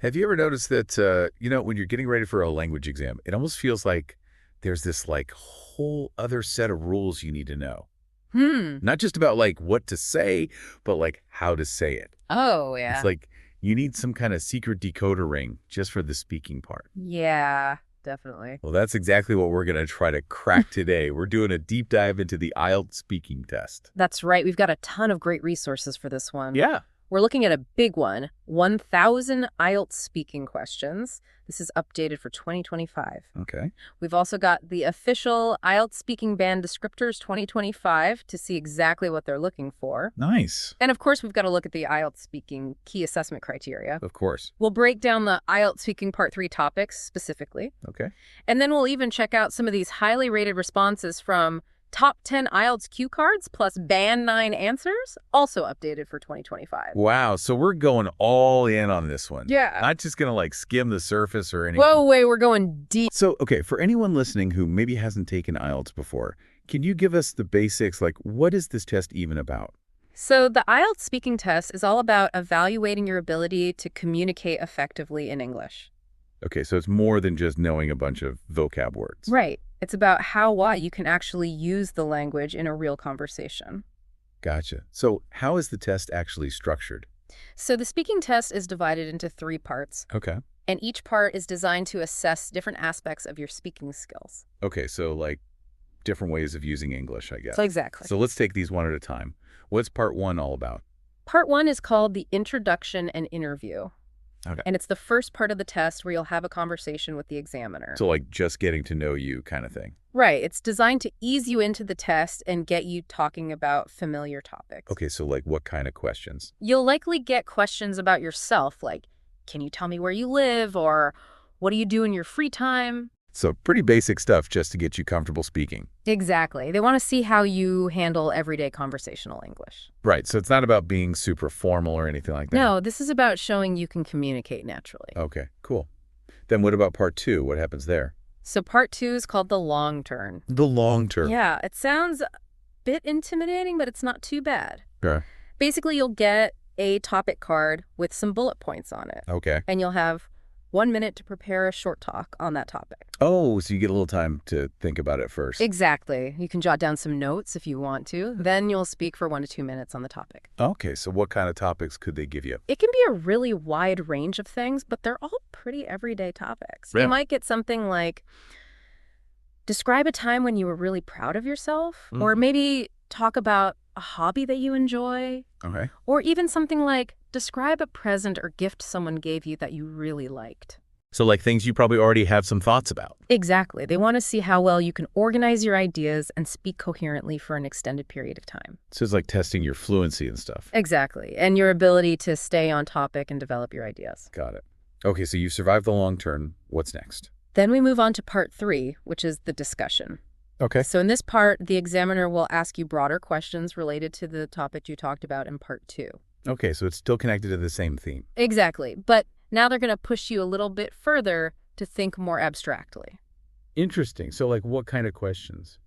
Have you ever noticed that, when you're getting ready for a language exam, it almost feels like there's this whole other set of rules you need to know. Hmm. Not just about what to say, but how to say it. Oh, It's yeah. like you need some kind of secret decoder ring just for the speaking part. Yeah, definitely. Well, that's exactly what we're going to try to crack today. We're doing a deep dive into the IELTS speaking test. That's right. We've got a ton of great resources for this one. Yeah. We're looking at a big one, 1,000 IELTS speaking questions. This is updated for 2025. Okay. We've also got the official IELTS speaking band descriptors 2025 to see exactly what they're looking for. Nice. And of course, we've got to look at the IELTS speaking key assessment criteria. Of course. We'll break down the IELTS speaking part 3 topics specifically. Okay. And then we'll even check out some of these highly rated responses from top 10 IELTS cue cards plus band 9 answers, also updated for 2025. Wow. So we're going all in on this one. Yeah. Not just going to skim the surface or anything. Whoa, wait, we're going deep. So, okay, for anyone listening who maybe hasn't taken IELTS before, can you give us the basics? What is this test even about? So the IELTS speaking test is all about evaluating your ability to communicate effectively in English. Okay, so it's more than just knowing a bunch of vocab words. Right. It's about how you can actually use the language in a real conversation. Gotcha. So how is the test actually structured? So the speaking test is divided into 3 parts, Okay. and each part is designed to assess different aspects of your speaking skills. Okay, so different ways of using English, I guess. So exactly. So let's take these one at a time. What's part 1 all about? Part 1 is called the introduction and interview. Okay. And it's the first part of the test where you'll have a conversation with the examiner. So just getting to know you kind of thing. Right. It's designed to ease you into the test and get you talking about familiar topics. Okay, so what kind of questions? You'll likely get questions about yourself, like, can you tell me where you live? Or what do you do in your free time? So pretty basic stuff just to get you comfortable speaking. Exactly. They want to see how you handle everyday conversational English. Right, so it's not about being super formal or anything like that. No, this is about showing you can communicate naturally. Okay, cool. Then what about part 2? What happens there? So part 2 is called the long turn. The long term. Yeah, it sounds a bit intimidating, but it's not too bad. Okay. Basically, you'll get a topic card with some bullet points on it. Okay. And you'll have 1 minute to prepare a short talk on that topic. Oh, so you get a little time to think about it first. Exactly. You can jot down some notes if you want to. Then you'll speak for 1 to 2 minutes on the topic. Okay, so what kind of topics could they give you? It can be a really wide range of things, but they're all pretty everyday topics. Yeah. You might get something like, describe a time when you were really proud of yourself, or maybe talk about a hobby that you enjoy, Okay. or even something like, describe a present or gift someone gave you that you really liked. So things you probably already have some thoughts about. Exactly. They want to see how well you can organize your ideas and speak coherently for an extended period of time. So it's testing your fluency and stuff. Exactly. And your ability to stay on topic and develop your ideas. Got it. Okay, so you survived the long term. What's next? Then we move on to part 3, which is the discussion. Okay. So in this part, the examiner will ask you broader questions related to the topic you talked about in part 2. Okay, so it's still connected to the same theme. Exactly. But now they're going to push you a little bit further to think more abstractly. Interesting. So what kind of questions?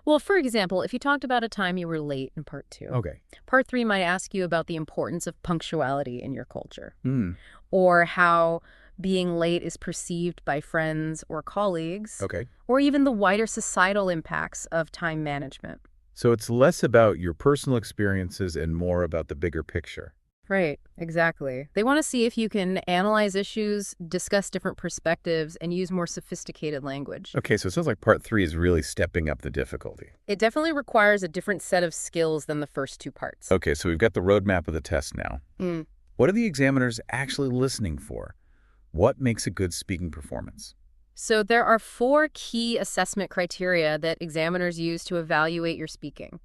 Well, for example, if you talked about a time you were late in part 2, Okay. part 3 might ask you about the importance of punctuality in your culture, Hmm. or how being late is perceived by friends or colleagues, Okay. or even the wider societal impacts of time management. So it's less about your personal experiences and more about the bigger picture. Right, exactly. They want to see if you can analyze issues, discuss different perspectives, and use more sophisticated language. Okay, so it sounds like part 3 is really stepping up the difficulty. It definitely requires a different set of skills than the first 2 parts. Okay, so we've got the roadmap of the test now. Mm. What are the examiners actually listening for? What makes a good speaking performance? So there are 4 key assessment criteria that examiners use to evaluate your speaking.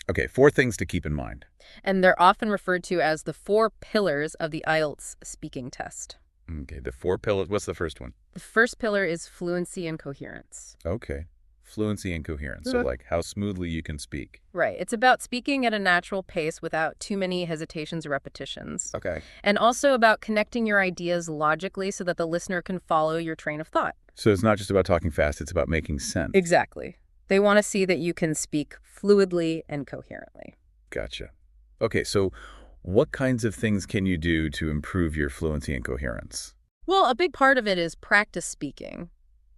Okay, 4 things to keep in mind. And they're often referred to as the 4 pillars of the IELTS speaking test. Okay, the 4 pillars. What's the first one? The first pillar is fluency and coherence. Okay, fluency and coherence. So how smoothly you can speak. Right. It's about speaking at a natural pace without too many hesitations or repetitions. Okay. And also about connecting your ideas logically so that the listener can follow your train of thought. So it's not just about talking fast, it's about making sense. Exactly. They want to see that you can speak fluidly and coherently. Gotcha. Okay, so what kinds of things can you do to improve your fluency and coherence? Well, a big part of it is practice speaking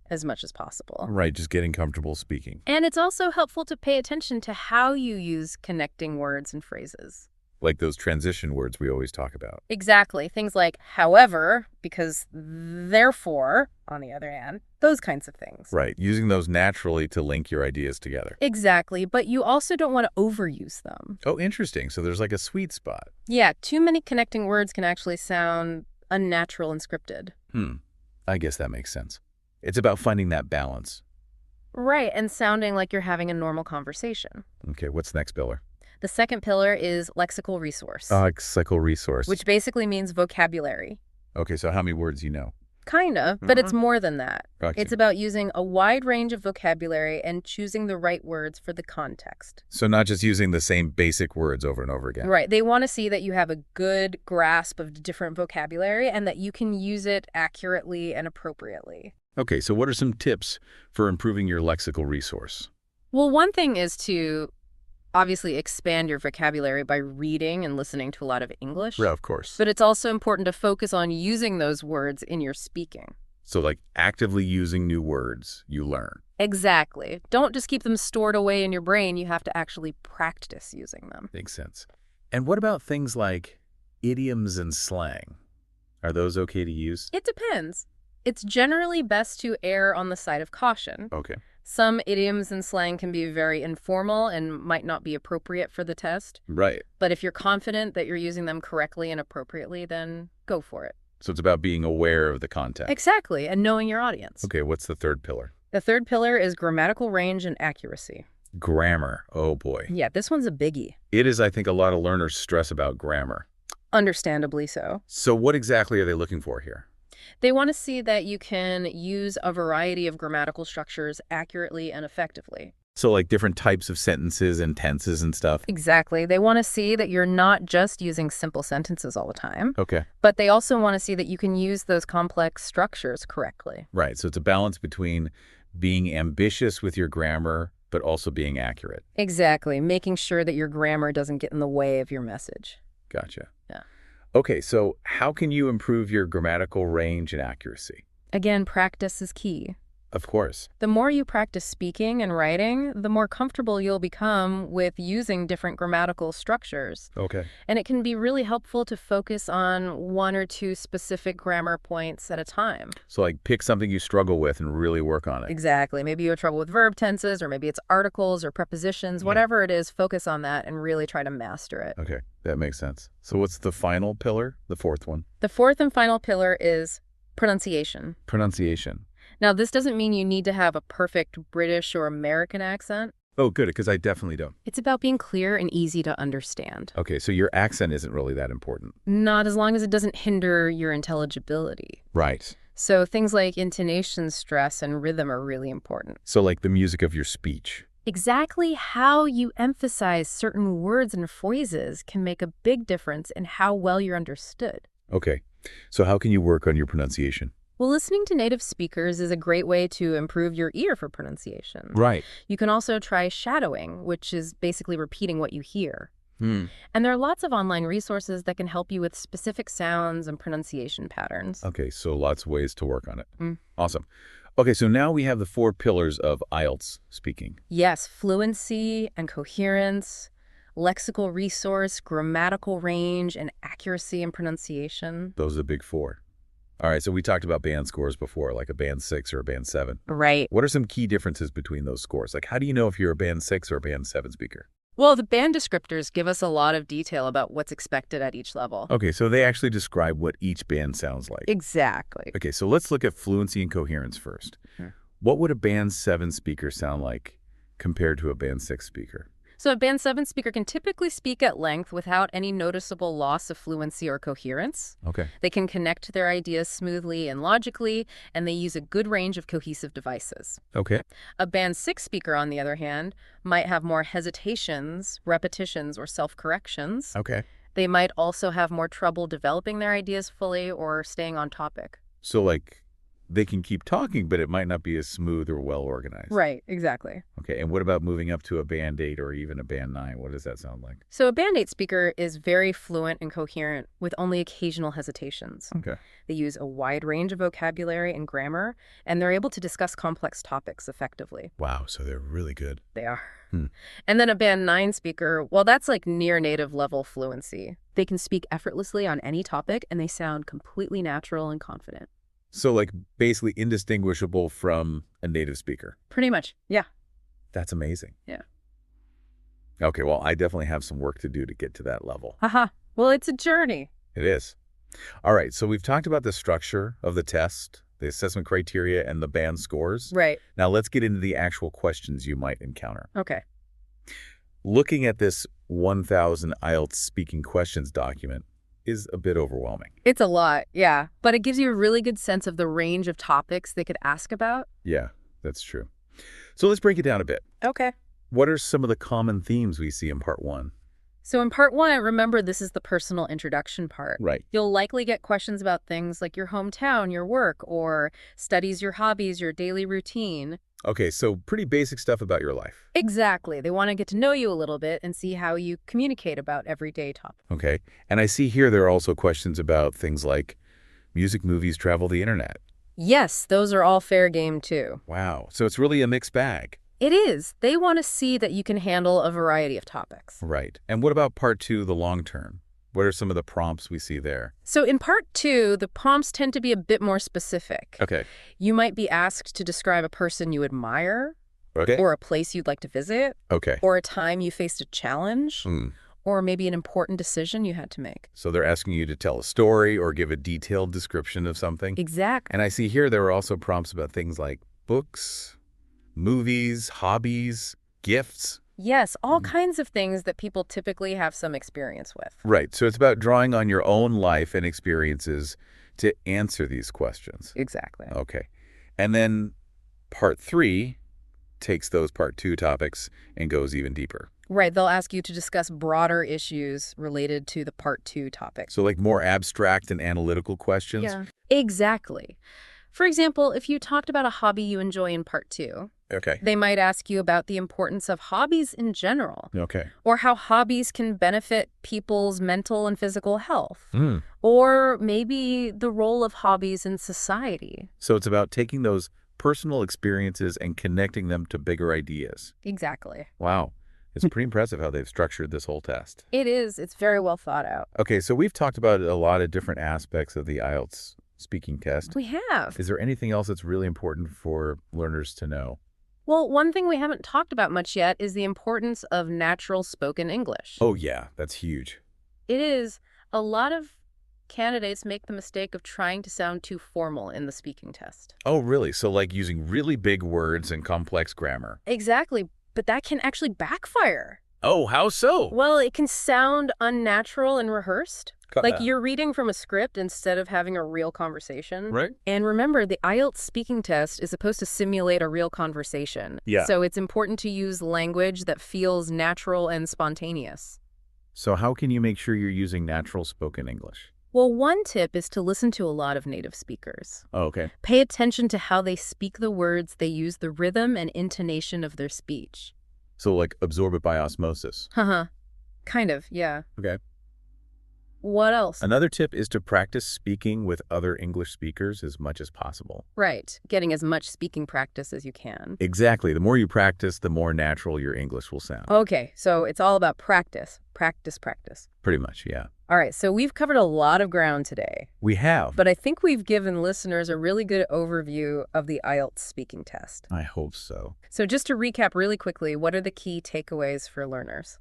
as much as possible. Right, just getting comfortable speaking. And it's also helpful to pay attention to how you use connecting words and phrases. Like those transition words we always talk about. Exactly. Things like however, because therefore, on the other hand, those kinds of things. Right, using those naturally to link your ideas together. Exactly, but you also don't want to overuse them. Oh, interesting. So there's like a sweet spot. Yeah, too many connecting words can actually sound unnatural and scripted. I guess that makes sense. It's about finding that balance. Right, and sounding like you're having a normal conversation. Okay, what's the next pillar? The second pillar is lexical resource, Lexical resource. which basically means vocabulary. Okay, so how many words you know? Kind of, but it's more than that. Gotcha. It's about using a wide range of vocabulary and choosing the right words for the context. So not just using the same basic words over and over again. Right. They want to see that you have a good grasp of different vocabulary and that you can use it accurately and appropriately. Okay, so what are some tips for improving your lexical resource? Well, one thing is to obviously expand your vocabulary by reading and listening to a lot of English. Yeah, of course. But it's also important to focus on using those words in your speaking. So like actively using new words you learn. Exactly. Don't just keep them stored away in your brain. You have to actually practice using them. Makes sense. And what about things like idioms and slang? Are those okay to use? It depends. It's generally best to err on the side of caution. Okay. Some idioms and slang can be very informal and might not be appropriate for the test. Right. But if you're confident that you're using them correctly and appropriately, then go for it. So it's about being aware of the context. Exactly, and knowing your audience. Okay, what's the third pillar? The third pillar is grammatical range and accuracy. Grammar. Oh boy. Yeah, this one's a biggie. It is, I think, a lot of learners stress about grammar. Understandably so. So what exactly are they looking for here? They want to see that you can use a variety of grammatical structures accurately and effectively. So like different types of sentences and tenses and stuff? Exactly. They want to see that you're not just using simple sentences all the time, Okay. but they also want to see that you can use those complex structures correctly. Right. So it's a balance between being ambitious with your grammar, but also being accurate. Exactly. Making sure that your grammar doesn't get in the way of your message. Gotcha. Yeah. Okay, so how can you improve your grammatical range and accuracy? Again, practice is key. Of course. The more you practice speaking and writing, the more comfortable you'll become with using different grammatical structures. Okay. And it can be really helpful to focus on one or two specific grammar points at a time. So like pick something you struggle with and really work on it. Exactly. Maybe you have trouble with verb tenses, or maybe it's articles or prepositions. Whatever it is, focus on that and really try to master it. Okay, that makes sense. So what's the final pillar, the fourth one? The fourth and final pillar is pronunciation. Pronunciation. Now, this doesn't mean you need to have a perfect British or American accent. Oh, good, because I definitely don't. It's about being clear and easy to understand. Okay, so your accent isn't really that important. Not as long as it doesn't hinder your intelligibility. Right. So things like intonation, stress, and rhythm are really important. So like the music of your speech. Exactly how you emphasize certain words and phrases can make a big difference in how well you're understood. Okay, so how can you work on your pronunciation? Well, listening to native speakers is a great way to improve your ear for pronunciation. Right. You can also try shadowing, which is basically repeating what you hear. And there are lots of online resources that can help you with specific sounds and pronunciation patterns. Okay, so lots of ways to work on it. Awesome. Okay, so now we have the 4 pillars of IELTS speaking. Yes, fluency and coherence, lexical resource, grammatical range, and accuracy in pronunciation. Those are the big 4. All right, so we talked about band scores before, like a band 6 or a band 7. Right. What are some key differences between those scores? Like, how do you know if you're a band 6 or a band 7 speaker? Well, the band descriptors give us a lot of detail about what's expected at each level. Okay, so they actually describe what each band sounds like. Exactly. Okay, so let's look at fluency and coherence first. What would a band 7 speaker sound like compared to a band 6 speaker? So a band 7 speaker can typically speak at length without any noticeable loss of fluency or coherence. Okay. They can connect their ideas smoothly and logically, and they use a good range of cohesive devices. Okay. A band 6 speaker, on the other hand, might have more hesitations, repetitions, or self-corrections. Okay. They might also have more trouble developing their ideas fully or staying on topic. So, like, they can keep talking, but it might not be as smooth or well organized. Right, exactly. Okay, and what about moving up to a band 8 or even a band 9? What does that sound like? So a Band 8 speaker is very fluent and coherent with only occasional hesitations. Okay. They use a wide range of vocabulary and grammar, and they're able to discuss complex topics effectively. Wow, so they're really good. They are. Hmm. And then a Band 9 speaker, well, that's like near native level fluency. They can speak effortlessly on any topic, and they sound completely natural and confident. So like basically indistinguishable from a native speaker. Pretty much, yeah. That's amazing. Yeah. Okay, well, I definitely have some work to do to get to that level. Haha. Well, it's a journey. It is. All right, so we've talked about the structure of the test, the assessment criteria, and the band scores. Right. Now let's get into the actual questions you might encounter. Okay. Looking at this 1,000 IELTS speaking questions document is a bit overwhelming. It's a lot, yeah. But it gives you a really good sense of the range of topics they could ask about. Yeah, that's true. So let's break it down a bit. Okay. What are some of the common themes we see in part 1? So in part 1, remember this is the personal introduction part. Right. You'll likely get questions about things like your hometown, your work, or studies, your hobbies, your daily routine. Okay, so pretty basic stuff about your life. Exactly. They want to get to know you a little bit and see how you communicate about everyday topics. Okay, and I see here there are also questions about things like music, movies, travel, the internet. Yes, those are all fair game too. Wow, so it's really a mixed bag. It is. They want to see that you can handle a variety of topics. Right. And what about part 2, the long term? What are some of the prompts we see there? So in part 2, the prompts tend to be a bit more specific. Okay. You might be asked to describe a person you admire, Okay. or a place you'd like to visit, Okay. or a time you faced a challenge, or maybe an important decision you had to make. So they're asking you to tell a story or give a detailed description of something? Exactly. And I see here there are also prompts about things like books, movies, hobbies, gifts. Yes, all kinds of things that people typically have some experience with. Right. So it's about drawing on your own life and experiences to answer these questions. Exactly. Okay. And then part 3 takes those part 2 topics and goes even deeper. Right, they'll ask you to discuss broader issues related to the part 2 topic. So like more abstract and analytical questions? Yeah. Exactly. For example, if you talked about a hobby you enjoy in part 2, Okay. they might ask you about the importance of hobbies in general, Okay. or how hobbies can benefit people's mental and physical health, Mm. or maybe the role of hobbies in society. So it's about taking those personal experiences and connecting them to bigger ideas. Exactly. Wow. It's pretty impressive how they've structured this whole test. It is. It's very well thought out. Okay, so we've talked about a lot of different aspects of the IELTS speaking test. We have. Is there anything else that's really important for learners to know? Well, one thing we haven't talked about much yet is the importance of natural spoken English. Oh, yeah, that's huge. It is. A lot of candidates make the mistake of trying to sound too formal in the speaking test. Oh, really? So like using really big words and complex grammar. Exactly, but that can actually backfire. Oh, how so? Well, it can sound unnatural and rehearsed. Like Uh, you're reading from a script instead of having a real conversation. Right? And remember, the IELTS speaking test is supposed to simulate a real conversation. Yeah. So it's important to use language that feels natural and spontaneous. So how can you make sure you're using natural spoken English? Well, one tip is to listen to a lot of native speakers. Oh, okay. Pay attention to how they speak the words, they use the rhythm and intonation of their speech. So like absorb it by osmosis. Haha. Kind of, yeah. Okay. What else? Another tip is to practice speaking with other English speakers as much as possible. Right. Getting as much speaking practice as you can. Exactly. The more you practice, the more natural your English will sound. Okay, so it's all about practice. Practice, practice. Pretty much, yeah. All right, so we've covered a lot of ground today, We have. but I think we've given listeners a really good overview of the IELTS speaking test. I hope so. So just to recap really quickly, what are the key takeaways for learners?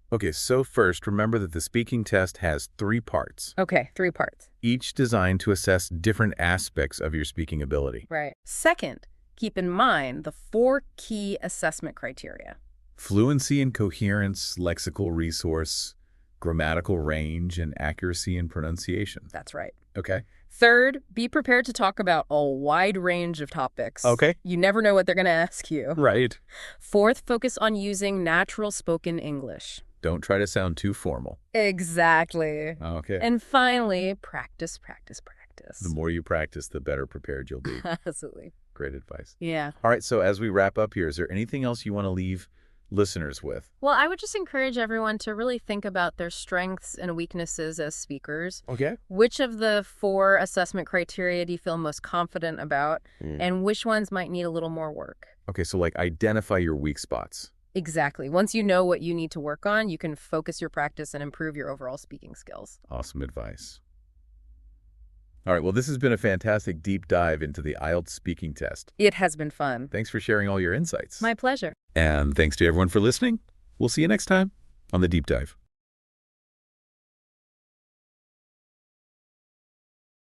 Okay, so first, remember that the speaking test has 3 parts, Okay, 3 parts. each designed to assess different aspects of your speaking ability. Right. Second, keep in mind the 4 key assessment criteria. Fluency and coherence, lexical resource, grammatical range, and accuracy in pronunciation. That's right. Okay. Third, be prepared to talk about a wide range of topics. Okay. You never know what they're going to ask you. Right. Fourth, focus on using natural spoken English. Don't try to sound too formal. Exactly. Okay. And finally, practice, practice, practice. practice. The more you practice, the better prepared you'll be. Absolutely. Great advice. Yeah. All right, so as we wrap up here, is there anything else you want to leave listeners with? Well, I would just encourage everyone to really think about their strengths and weaknesses as speakers. Okay. Which of the 4 assessment criteria do you feel most confident about, and which ones might need a little more work? Okay, so like identify your weak spots. Exactly. Once you know what you need to work on, you can focus your practice and improve your overall speaking skills. Awesome advice. All right, well, this has been a fantastic deep dive into the IELTS speaking test. It has been fun. Thanks for sharing all your insights. My pleasure. And thanks to everyone for listening. We'll see you next time on The Deep Dive.